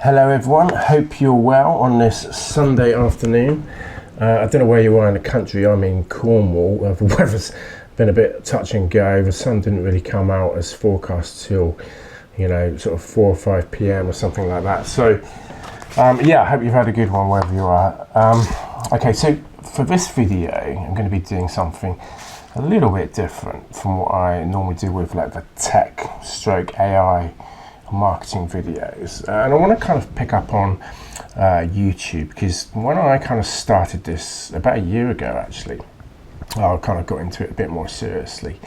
Hello everyone, hope you're well on this Sunday afternoon. I don't know where you are in the country. I'm in Cornwall. The weather's been a bit touch and go. The sun didn't really come out as forecast till, sort of 4 or 5 p.m. or something like that. So, yeah, I hope you've had a good one wherever you are. Okay, so for this video, I'm going to be doing something a little bit different from what I normally do with like the tech stroke AI marketing videos, and I want to kind of pick up on YouTube, because when I kind of started this about a year ago, actually, I kind of got into it a bit more seriously.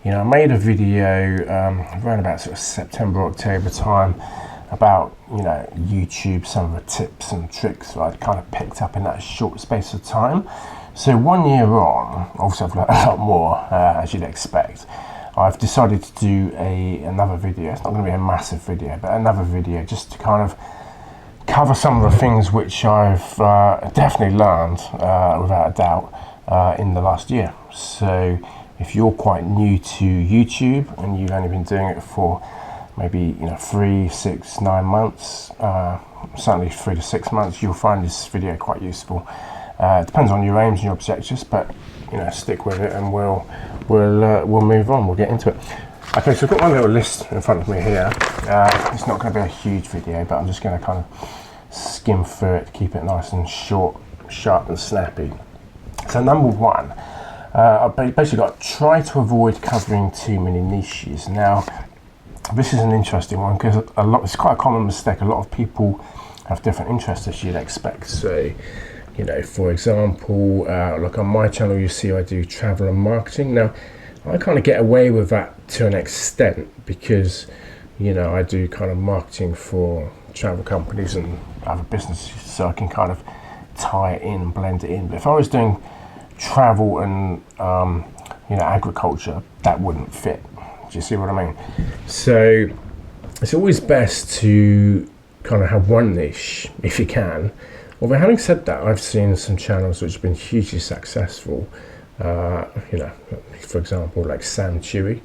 I made a video around about sort of September, October time about YouTube, some of the tips and tricks that I'd kind of picked up in that short space of time. So 1 year on, obviously I've learned a lot more, as you'd expect. I've decided to do another video. It's not going to be a massive video, but another video just to kind of cover some of the things which I've definitely learned, without a doubt, in the last year. So if you're quite new to YouTube and you've only been doing it for maybe 3, 6, 9 months, certainly 3 to 6 months, you'll find this video quite useful. It depends on your aims and your objectives, but stick with it and we'll move on. We'll get into it. Okay, so I've got my little list in front of me here. It's not going to be a huge video, but I'm just going to kind of skim through it, keep it nice and short, sharp and snappy. So number one, I've basically got try to avoid covering too many niches. Now, this is an interesting one because it's quite a common mistake. A lot of people have different interests, as you'd expect. So, for example, like on my channel, you see I do travel and marketing. Now, I kind of get away with that to an extent because, I do kind of marketing for travel companies and other businesses, so I can kind of tie it in and blend it in. But if I was doing travel and, agriculture, that wouldn't fit. Do you see what I mean? So it's always best to kind of have one niche if you can. Although having said that, I've seen some channels which have been hugely successful. For example, like Chewy,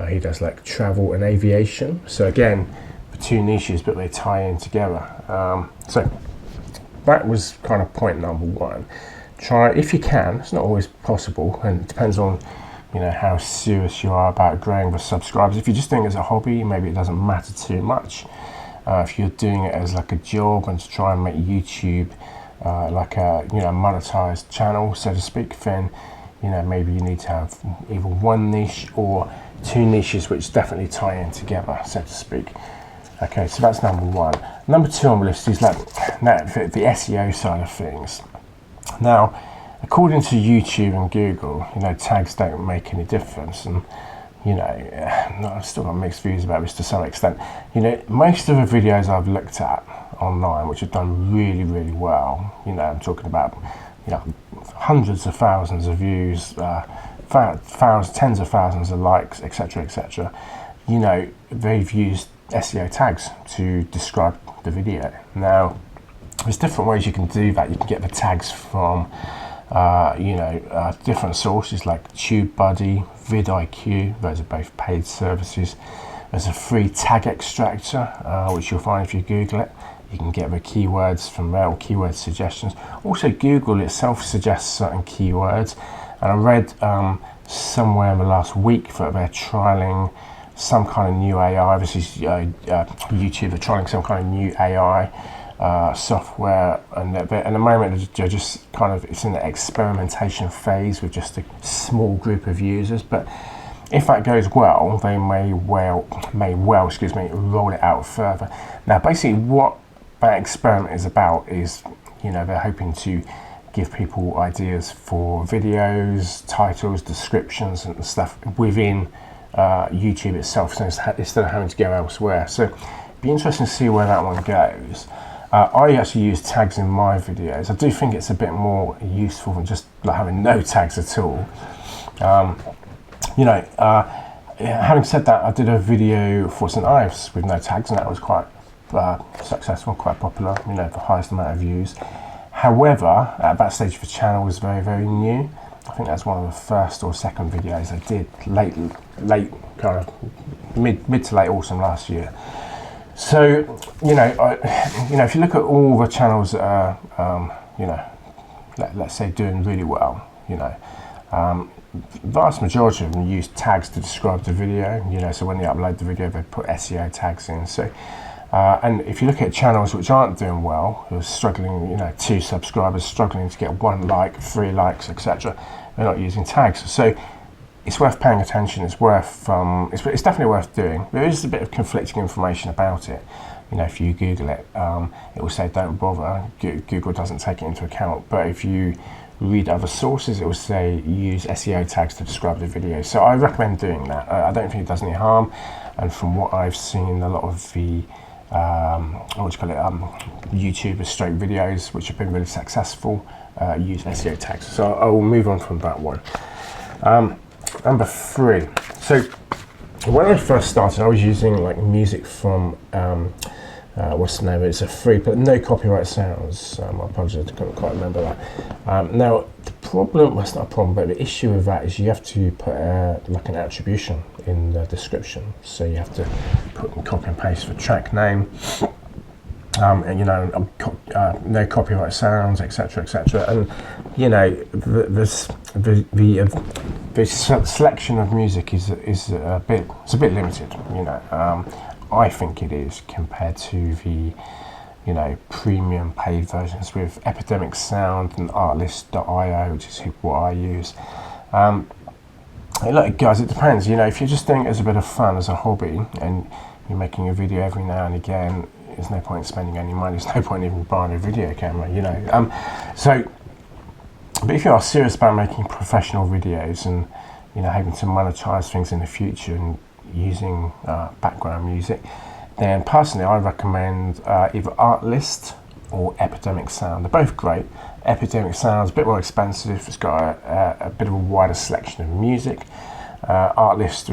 he does like travel and aviation. So again, the two niches, but they tie in together. So that was kind of point number one. Try, if you can, it's not always possible, and it depends on how serious you are about growing the subscribers. If you're just doing it as a hobby, maybe it doesn't matter too much. If you're doing it as like a job and to try and make YouTube like a monetized channel, so to speak, then maybe you need to have either one niche or two niches which definitely tie in together, so to speak. Okay, so that's number one. Number two on the list is like the SEO side of things. Now, according to YouTube and Google, tags don't make any difference, and I've still got mixed views about this to some extent. Most of the videos I've looked at online, which have done really, really well, I'm talking about, hundreds of thousands of views, tens of thousands of likes, etc., etc. They've used SEO tags to describe the video. Now, there's different ways you can do that. You can get the tags from different sources like TubeBuddy, vidIQ. Those are both paid services. There's a free tag extractor, which you'll find if you Google it. You can get the keywords from there, or keyword suggestions. Also, Google itself suggests certain keywords. And I read somewhere in the last week that they're trialing some kind of new AI. This is YouTube. They're trialing some kind of new AI software, and at the moment they're just kind of, it's in the experimentation phase with just a small group of users. But if that goes well, they may well roll it out further. Now, basically what that experiment is about is, they're hoping to give people ideas for videos, titles, descriptions and stuff within YouTube itself, so instead of having to go elsewhere. So it'd be interesting to see where that one goes. I actually use tags in my videos. I do think it's a bit more useful than just like having no tags at all. Having said that, I did a video for St. Ives with no tags, and that was quite successful, quite popular, the highest amount of views. However, at that stage the channel was very, very new. I think that's one of the first or second videos I did late kind of mid to late autumn last year. So, if you look at all the channels that are, let's say doing really well, vast majority of them use tags to describe the video, so when they upload the video, they put SEO tags in. So, and if you look at channels which aren't doing well, who are struggling, 2 subscribers, struggling to get 1 like, 3 likes, etc., they're not using tags. So, it's worth paying attention. It's worth, it's definitely worth doing. There is a bit of conflicting information about it. If you Google it, it will say don't bother. Google doesn't take it into account. But if you read other sources, it will say use SEO tags to describe the video. So I recommend doing that. I don't think it does any harm. And from what I've seen, a lot of the YouTubers straight videos which have been really successful use SEO tags. So I will move on from that one. Number 3. So when I first started, I was using like music from what's the name? It's a free, but no copyright sounds. I apologize, I couldn't quite remember that. Now the problem, well, it's not a problem, but the issue with that is you have to put like an attribution in the description. So you have to put copy and paste for track name, and no copyright sounds, etc., etc. And the selection of music is a bit limited. I think it is compared to the premium paid versions with Epidemic Sound and Artlist.io, which is what I use. Look, guys, it depends. If you're just doing it as a bit of fun, as a hobby, and you're making a video every now and again, there's no point in spending any money. There's no point even buying a video camera. But if you are serious about making professional videos and hoping to monetize things in the future and using background music, then personally I recommend either Artlist or Epidemic Sound. They're both great. Epidemic Sound's a bit more expensive. It's got a bit of a wider selection of music. Artlist,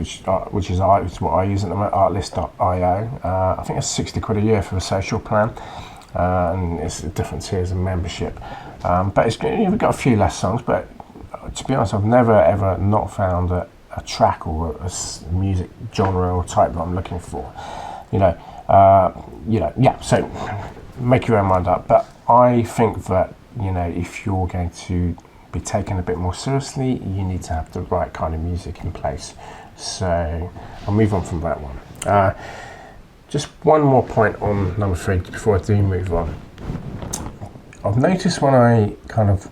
which is what I use at the moment, Artlist.io. I think it's 60 quid a year for a social plan, and it's different tiers of membership. But you've got a few less songs. But to be honest, I've never ever not found a track or a music genre or type that I'm looking for. So make your own mind up. But I think that if you're going to be taken a bit more seriously, you need to have the right kind of music in place. So I'll move on from that one. Just one more point on number 3 before I do move on. I've noticed when I kind of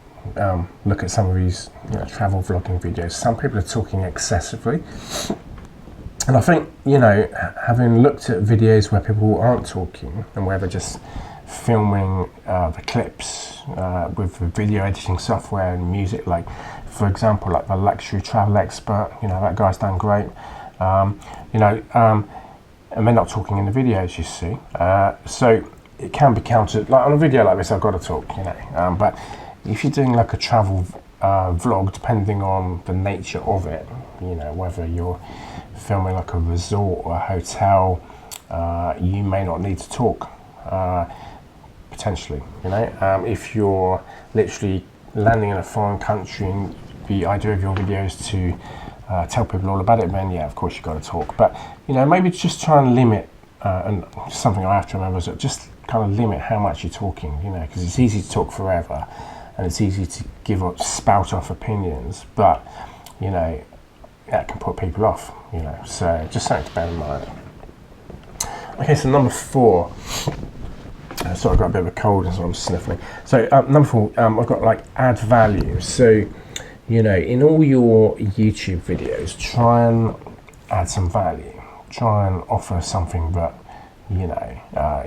look at some of these travel vlogging videos, some people are talking excessively. And I think, having looked at videos where people aren't talking and where they're just filming the clips with the video editing software and music, like for example, like the luxury travel expert, that guy's done great, and they're not talking in the videos, you see. So it can be counted, like on a video like this I've got to talk, but if you're doing like a travel vlog, depending on the nature of it, whether you're filming like a resort or a hotel, you may not need to talk, potentially, if you're literally landing in a foreign country and the idea of your video is to tell people all about it, then yeah, of course you've got to talk. But maybe just try and limit, and something I have to remember is that just kind of limit how much you're talking, because it's easy to talk forever and it's easy to spout off opinions, but that can put people off, so just something to bear in mind. Okay, so number 4. Sorry, I've got a bit of a cold, so I'm sniffling. So number 4, I've got like add value. So in all your YouTube videos, try and add some value. Try and offer something that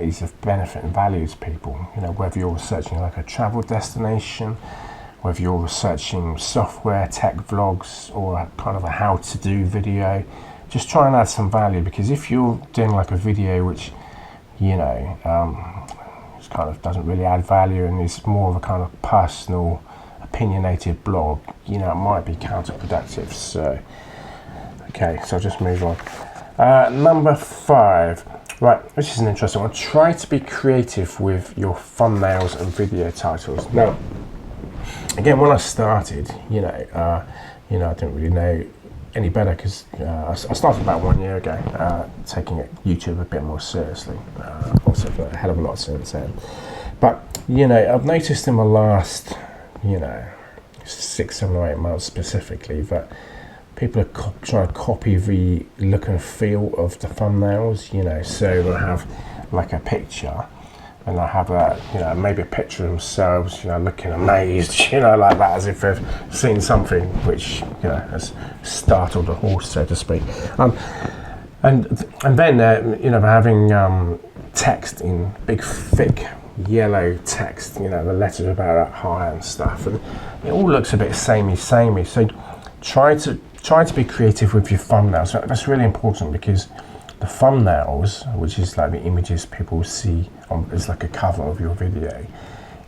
is of benefit and value to people. Whether you're researching like a travel destination, whether you're researching software, tech vlogs, or kind of a how-to-do video, just try and add some value. Because if you're doing like a video which kind of doesn't really add value and is more of a kind of personal, opinionated blog, it might be counterproductive. So okay, so I'll just move on. Number 5. Right, which is an interesting one. Try to be creative with your thumbnails and video titles. Now, again, when I started, I didn't really know any better because I started about 1 year ago, taking YouTube a bit more seriously. Also for a hell of a lot since then. But, you know, I've noticed in the last, you know, 6, 7 or 8 months specifically that people are trying to copy the look and feel of the thumbnails, you know, so they'll have like a picture and they'll have a, you know, maybe a picture of themselves, you know, looking amazed, you know, like that, as if they've seen something which, you know, has startled a horse, so to speak. And then, you know, they're having text in big, thick, yellow text, you know, the letters are about that high and stuff, and it all looks a bit samey. So try to be creative with your thumbnails. That's really important because the thumbnails, which is like the images people see is like a cover of your video,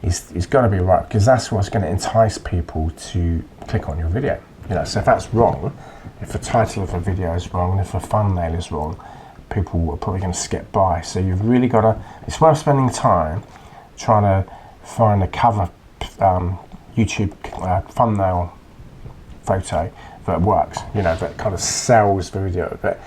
is got to be right, because that's what's going to entice people to click on your video. You know, so if that's wrong, if the title of the video is wrong, if the thumbnail is wrong, people are probably going to skip by. So you've really got to, it's worth spending time trying to find a cover YouTube thumbnail photo that works, you know, that kind of sells the video, that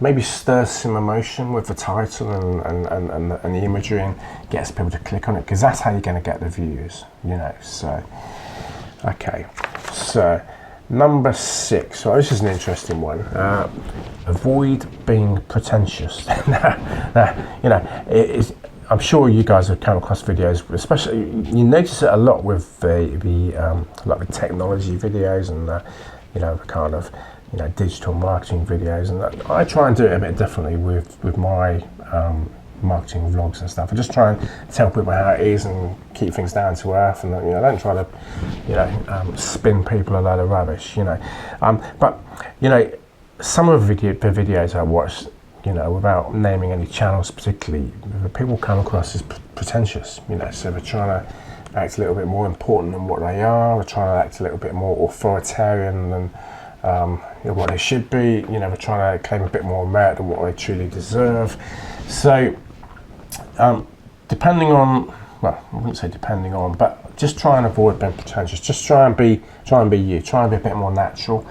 maybe stirs some emotion with the title and the imagery and gets people to click on it, because that's how you're going to get the views, you know. So, okay, so number 6, well, this is an interesting one. Avoid being pretentious. Now, you know, I'm sure you guys have come across videos, especially you notice it a lot with like the technology videos and you know, the kind of, you know, digital marketing videos, and I try and do it a bit differently with my marketing vlogs and stuff. I just try and tell people how it is and keep things down to earth, and, you know, I don't try to, you know, spin people a load of rubbish, you know. But, you know, some of the videos I watch, you know, without naming any channels particularly, people come across as pretentious, you know, so they're trying to act a little bit more important than what they are, they're trying to act a little bit more authoritarian than you know, what they should be, you know, they're trying to claim a bit more merit than what they truly deserve. So, depending on, well, I wouldn't say depending on, but just try and avoid being pretentious. Just try and be you, try and be a bit more natural.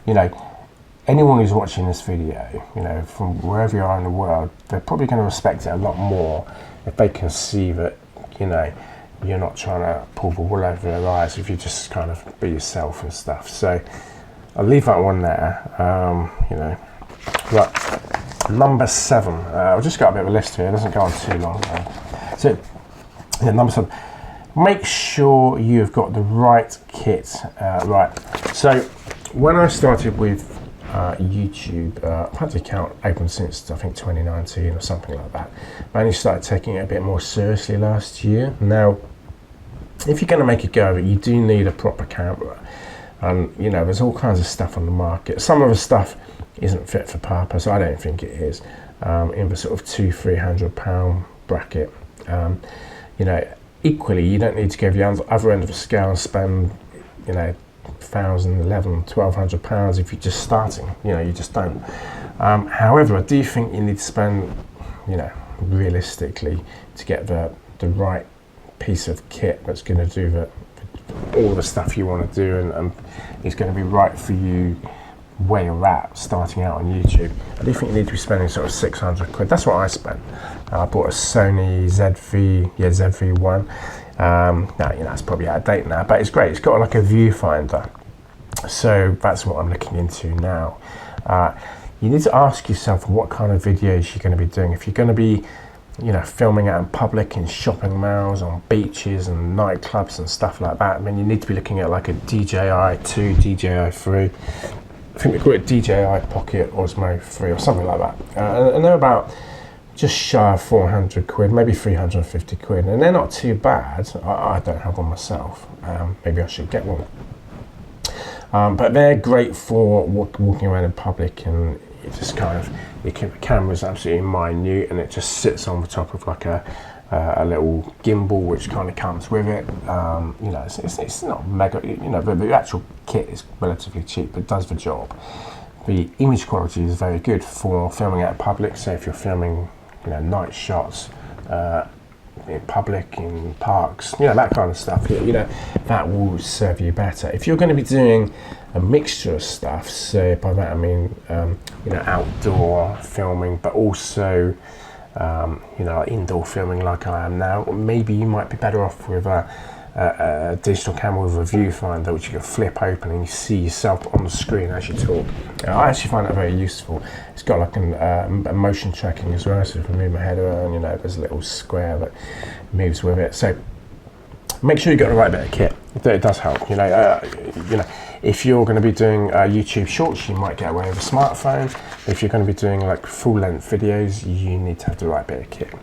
You know, anyone who's watching this video, you know, from wherever you are in the world, they're probably going to respect it a lot more if they can see that, you know, you're not trying to pull the wool over their eyes, if you just kind of be yourself and stuff. So I'll leave that one there. You know, right, number 7. I've just got a bit of a list here, it doesn't go on too long. So yeah, number 7, make sure you've got the right kit. Right, so when I started with YouTube, I've had the account open since I think 2019 or something like that. I only started taking it a bit more seriously last year. Now, if you're going to make a go of it, you do need a proper camera. And, you know, there's all kinds of stuff on the market. Some of the stuff isn't fit for purpose. I don't think it is. In the sort of £200-300 bracket. You know, equally, you don't need to go to the other end of the scale and spend, you know, £1,000, £1,100, £1,200 if you're just starting. You know, you just don't. However, I do think you need to spend, you know, realistically, to get the right piece of kit that's going to do all the stuff you want to do, and is going to be right for you where you're at starting out on YouTube. I do think you need to be spending sort of 600 quid. That's what I spent. I bought a Sony ZV-1. Now, you know, it's probably out of date now, but it's great. It's got like a viewfinder, so that's what I'm looking into now. You need to ask yourself what kind of videos you're going to be doing. If you're going to be, you know, filming out in public in shopping malls, on beaches and nightclubs and stuff like that, I mean, you need to be looking at like a DJI 2, DJI 3. I think we call it DJI Pocket Osmo 3 or something like that. And they're about just shy of 400 quid, maybe 350 quid, and they're not too bad. I don't have one myself. Maybe I should get one. But they're great for walking around in public, and you just kind of, the camera's absolutely minute, and it just sits on the top of like a little gimbal which kind of comes with it. You know, it's not mega, you know, but the actual kit is relatively cheap, but it does the job. The image quality is very good for filming out in public. So if you're filming, you know, night shots, in public, in parks, you know, that kind of stuff, you know, that will serve you better. If you're going to be doing a mixture of stuff, so by that I mean, you know, outdoor filming, but also, you know, indoor filming like I am now, maybe you might be better off with a digital camera with a viewfinder, which you can flip open and you see yourself on the screen as you talk. I actually find that very useful. It's got like a motion tracking as well, so if I move my head around, you know, there's a little square that moves with it. So make sure you got the right bit of kit. It does help, you know. If you're going to be doing YouTube shorts, you might get away with a smartphone. If you're going to be doing like full-length videos, you need to have the right bit of kit.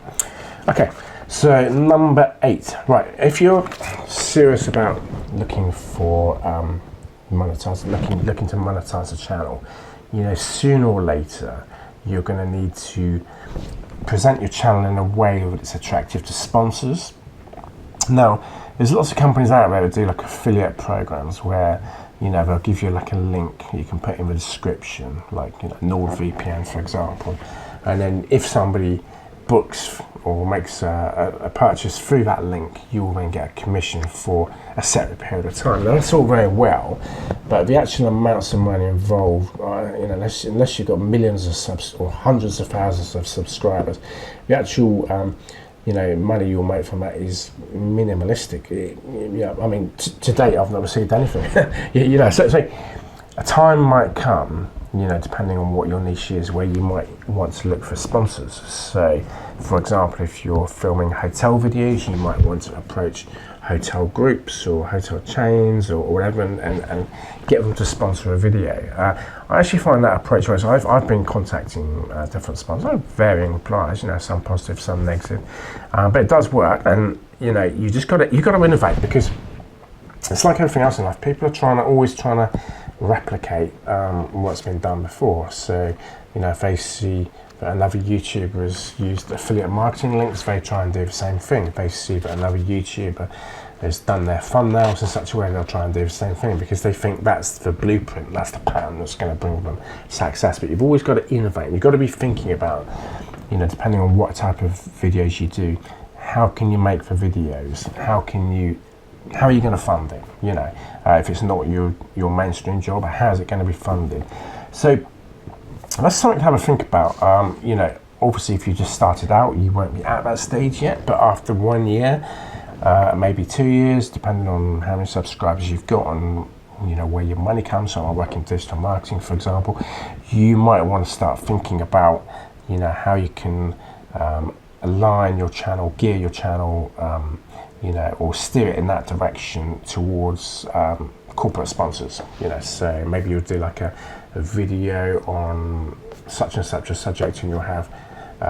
Okay, so number 8. Right, if you're serious about looking for looking to monetize a channel, you know, sooner or later you're going to need to present your channel in a way that it's attractive to sponsors. Now, there's lots of companies out there that do like affiliate programs where, you know, they'll give you like a link you can put in the description, like, you know, NordVPN, for example. And then if somebody books or makes a purchase through that link, you will then get a commission for a set period of time. Now, that's all very well, but the actual amounts of money involved, you know, unless you've got millions of subs or hundreds of thousands of subscribers, the actual you know, money you'll make from that is minimalistic. Yeah, I mean, to date, I've not received anything. You know, so a time might come, you know, depending on what your niche is, where you might want to look for sponsors. So, for example, if you're filming hotel videos, you might want to approach hotel groups or hotel chains or whatever and get them to sponsor a video. I actually find that approach, whereas I've been contacting different sponsors, varying replies, you know, some positive, some negative, but it does work. And you know, you got to innovate, because it's like everything else in life. People are always trying to replicate what's been done before. So, you know, if they see that another YouTuber has used affiliate marketing links, they try and do the same thing. If they see that another YouTuber has done their thumbnails in such a way, they'll try and do the same thing, because they think that's the blueprint, that's the pattern that's going to bring them success. But you've always got to innovate. You've got to be thinking about, you know, depending on what type of videos you do, how can you make the videos? How are you going to fund it? You know, if it's not your mainstream job, how is it going to be funded? So that's something to have a think about. You know, obviously, if you just started out, you won't be at that stage yet. But after 1 year, maybe 2 years, depending on how many subscribers you've got and, you know, where your money comes from. I work in digital marketing, for example. You might want to start thinking about, you know, how you can align your channel, gear your channel, you know, or steer it in that direction towards corporate sponsors. You know, so maybe you'll do like a video on such and such a subject, and you'll have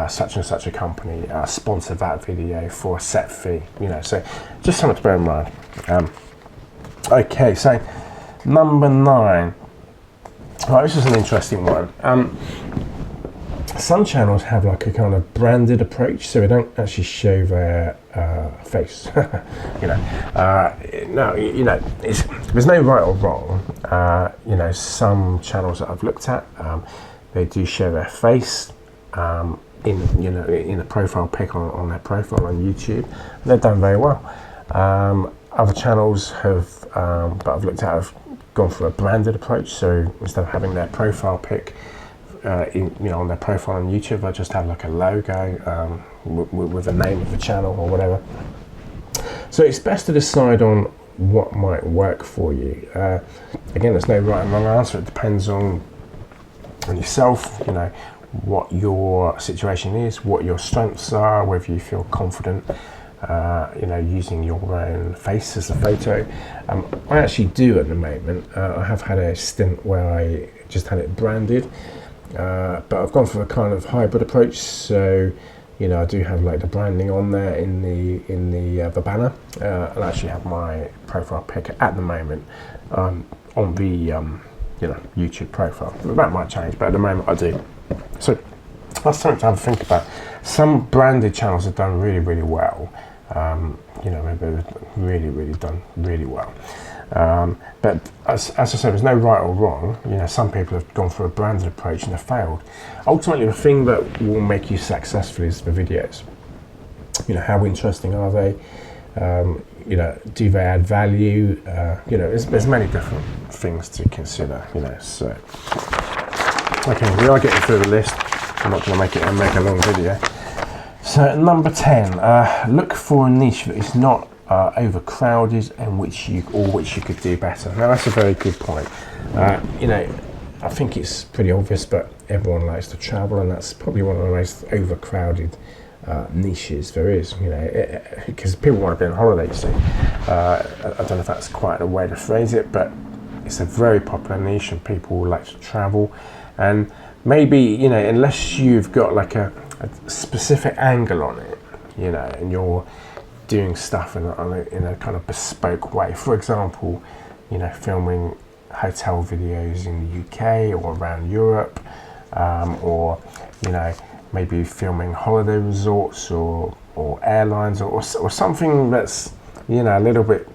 such and such a company sponsor that video for a set fee. You know, so just something to bear in mind. Okay, so number 9. Right, this is an interesting one. Some channels have like a kind of branded approach, so they don't actually show their face. You know, no, you know, there's no right or wrong. You know, some channels that I've looked at, they do show their face in a profile pic on their profile on YouTube. They've done very well. Other channels that I've looked at have gone for a branded approach, so instead of having their profile pic on their profile on YouTube, I just have like a logo with the name of the channel or whatever. So it's best to decide on what might work for you. Again, there's no right and wrong answer. It depends on yourself, you know, what your situation is, what your strengths are, whether you feel confident, you know, using your own face as a photo. I actually do at the moment. I have had a stint where I just had it branded. But I've gone for a kind of hybrid approach, so you know, I do have like the branding on there in the banner, and I actually have my profile pic at the moment on the you know, YouTube profile. That might change, but at the moment I do. So that's something to have a think about. Some branded channels have done really, really well. You know, they've really done really well. But as I said, there's no right or wrong. You know, some people have gone for a branded approach and have failed. Ultimately, the thing that will make you successful is the videos. You know, how interesting are they? You know, do they add value? You know, there's many different things to consider, you know. So, okay, we are getting through the list. I'm not going to make it a mega long video. So, number 10, look for a niche that is not overcrowded and which you could do better. Now, that's a very good point. You know, I think it's pretty obvious, but everyone likes to travel, and that's probably one of the most overcrowded niches there is, you know, because people want to be on holiday, you see. I don't know if that's quite a way to phrase it, but it's a very popular niche and people like to travel. And maybe, you know, unless you've got like a specific angle on it, you know, and you're doing stuff in a kind of bespoke way. For example, you know, filming hotel videos in the UK or around Europe, or, you know, maybe filming holiday resorts or airlines or something that's, you know, a little bit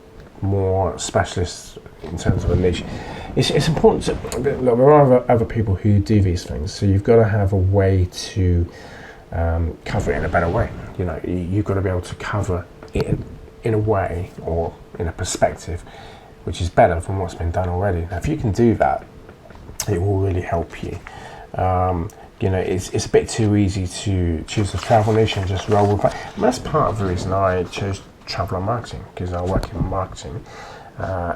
more specialist in terms of a niche. It's important to look, there are other people who do these things, so you've got to have a way to cover it in a better way. You know, you've got to be able to cover it in a way or in a perspective which is better than what's been done already. Now, if you can do that, it will really help you. You know, it's a bit too easy to choose a travel niche and just roll with that. I mean, that's part of the reason I chose travel and marketing, because I work in marketing.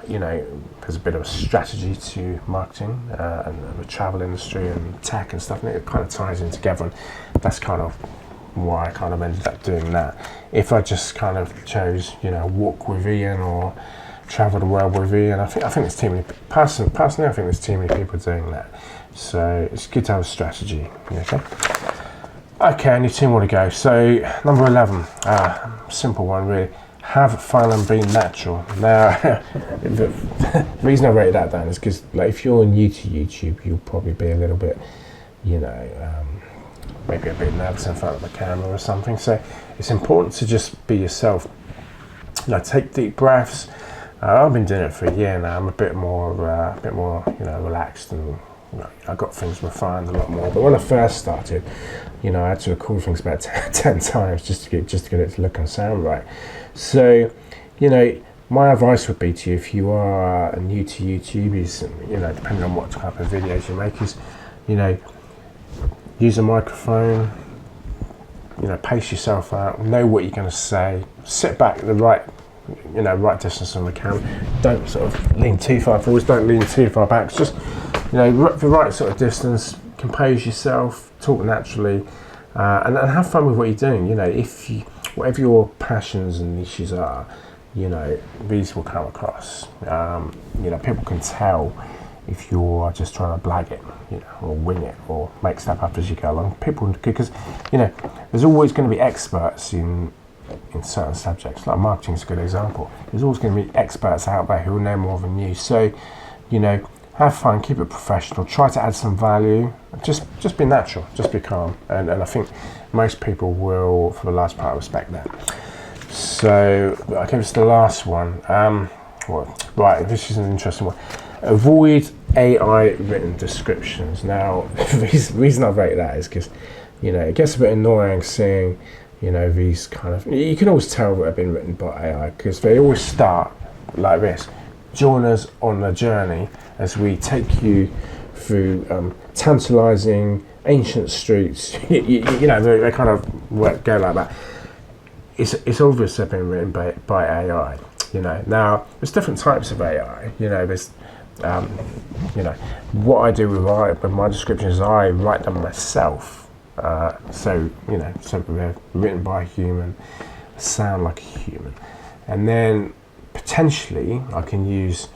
You know, there's a bit of a strategy to marketing and the travel industry and tech and stuff, and it kind of ties in together. And that's kind of why I kind of ended up doing that. If I just kind of chose, you know, walk with Ian or travel the world with Ian, I think there's too many. Personally, I think there's too many people doing that. So it's good to have a strategy. Okay. Okay, only 2 more to go. So number 11, simple one really. Have fun and be natural. Now, the reason I wrote that down is because, like, if you're new to YouTube, you'll probably be a little bit, you know, maybe a bit nervous in front of the camera or something. So it's important to just be yourself. You know, take deep breaths. I've been doing it for a year now. I'm a bit more, you know, relaxed, and you know, I got things refined a lot more. But when I first started, you know, I had to record things about 10 times just to get it to look and sound right. So, you know, my advice would be to you, if you are new to YouTube, is, you know, depending on what type of videos you make, is, you know, use a microphone, you know, pace yourself out, know what you're going to say, sit back the right distance from the camera. Don't sort of lean too far forwards, don't lean too far back. It's just, you know, the right sort of distance, compose yourself, talk naturally, and have fun with what you're doing. You know, whatever your passions and niches are, you know, these will come across. You know, people can tell if you're just trying to blag it, you know, or wing it, or make stuff up as you go along. People, because, you know, there's always going to be experts in certain subjects. Like marketing is a good example. There's always going to be experts out there who will know more than you. So, you know, have fun, keep it professional, try to add some value, just be natural, just be calm, and I think most people will, for the large part, respect that. So, okay, this is the last one. Right, this is an interesting one. Avoid AI written descriptions. Now, the reason I rate that is because, you know, it gets a bit annoying seeing, you know, these kind of, you can always tell that they've been written by AI, because they always start like this: join us on the journey as we take you through tantalizing ancient streets. you know, they kind of go like that. It's obvious they've been written by AI. You know, now there's different types of AI. You know, there's you know, what I do with my descriptions is I write them myself. So, you know, so they're written by a human, sound like a human, and then potentially I can use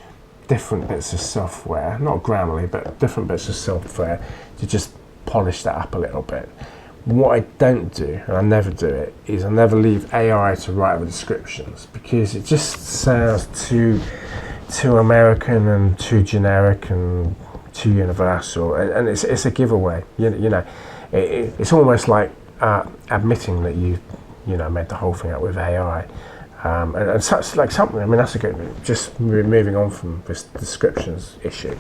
different bits of software, not Grammarly, but different bits of software to just polish that up a little bit. What I don't do, and I never do it, is I never leave AI to write the descriptions, because it just sounds too American and too generic and too universal, and it's a giveaway. You know, it's almost like admitting that you know, made the whole thing up with AI. And such, like, something, I mean, that's a good, just moving on from this descriptions issue.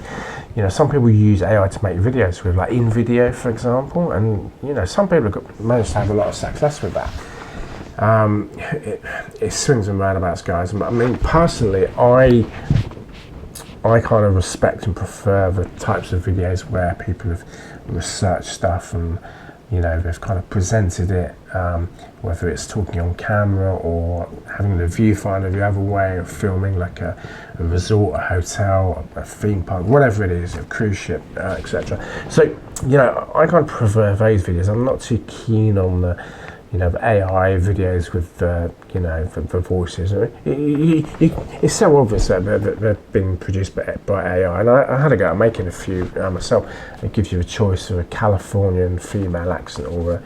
You know, some people use AI to make videos with, like, in video, for example, and, you know, some people have managed to have a lot of success with that. it swings and roundabouts, guys. I mean, personally, I kind of respect and prefer the types of videos where people have researched stuff and, you know, they've kind of presented it, whether it's talking on camera or having the viewfinder the other way, or filming like a resort, a hotel, a theme park, whatever it is, a cruise ship, etc. So, you know, I kind of prefer those videos. I'm not too keen on the, you know, the AI videos with you know, the voices. It's so obvious that they're being produced by AI, and I had a go at making a few myself. It gives you a choice of a Californian female accent or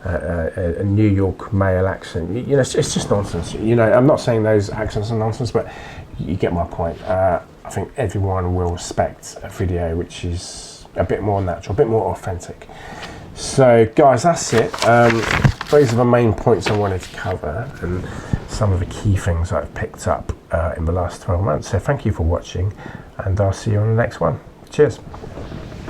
a New York male accent. You know, it's just nonsense. You know, I'm not saying those accents are nonsense, but you get my point. I think everyone will respect a video which is a bit more natural, a bit more authentic. So guys, that's it. Those are the main points I wanted to cover and some of the key things I've picked up in the last 12 months. So thank you for watching, and I'll see you on the next one. Cheers.